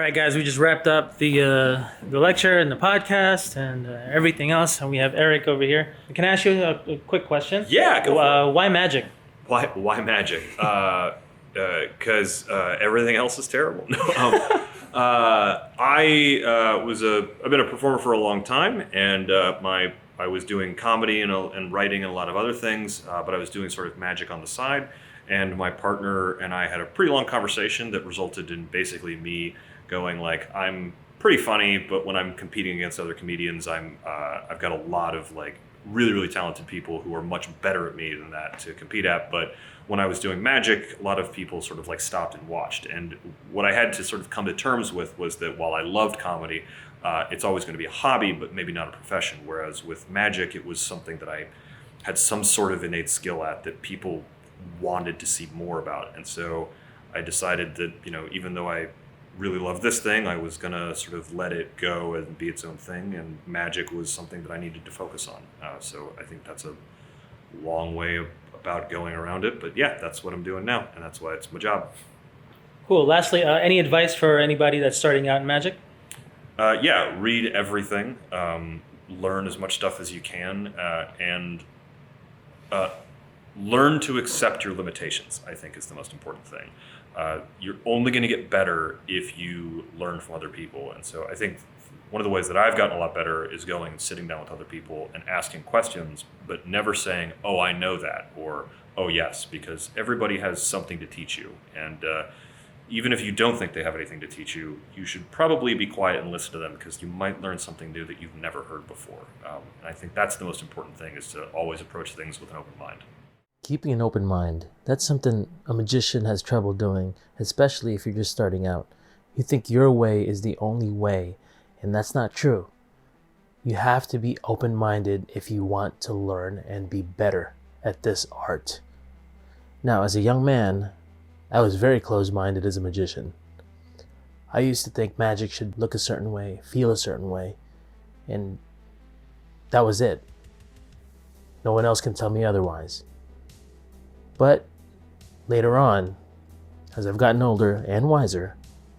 right, guys, we just wrapped up the lecture and the podcast and everything else, and we have Erik over here. Can I ask you a quick question? Yeah, go for it. Why magic? Why magic? Because everything else is terrible. No, I've been a performer for a long time, and I was doing comedy and writing and a lot of other things, but I was doing sort of magic on the side. And my partner and I had a pretty long conversation that resulted in basically me going like, I'm pretty funny, but when I'm competing against other comedians, I've got a lot of like really, really talented people who are much better at me than that to compete at. But when I was doing magic, a lot of people sort of like stopped and watched. And what I had to sort of come to terms with was that while I loved comedy, it's always going to be a hobby, but maybe not a profession. Whereas with magic, it was something that I had some sort of innate skill at that people wanted to see more about. And so I decided that, even though I really love this thing, I was going to sort of let it go and be its own thing. And magic was something that I needed to focus on. So I think that's a long way about going around it. But yeah, that's what I'm doing now. And that's why it's my job. Cool. Lastly, any advice for anybody that's starting out in magic? Yeah, read everything. Learn as much stuff as you can. And learn to accept your limitations, I think, is the most important thing. You're only going to get better if you learn from other people. And so I think one of the ways that I've gotten a lot better is going and sitting down with other people and asking questions, but never saying, oh, I know that, or, oh, yes, because everybody has something to teach you. And even if you don't think they have anything to teach you, you should probably be quiet and listen to them, because you might learn something new that you've never heard before. And I think that's the most important thing, is to always approach things with an open mind. Keeping an open mind, that's something a magician has trouble doing, especially if you're just starting out. You think your way is the only way, and that's not true. You have to be open-minded if you want to learn and be better at this art. Now, as a young man, I was very closed-minded as a magician. I used to think magic should look a certain way, feel a certain way, and that was it. No one else can tell me otherwise. But later on, as I've gotten older and wiser,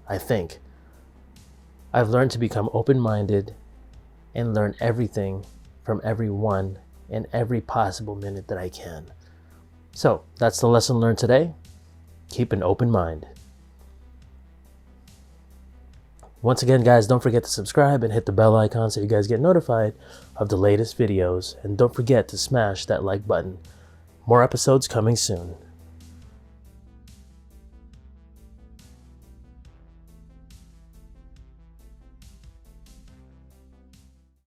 I think, I've learned to become open-minded and learn everything from everyone in every possible minute that I can. So that's the lesson learned today. Keep an open mind. Once again, guys, don't forget to subscribe and hit the bell icon so you guys get notified of the latest videos. And don't forget to smash that like button. More episodes coming soon.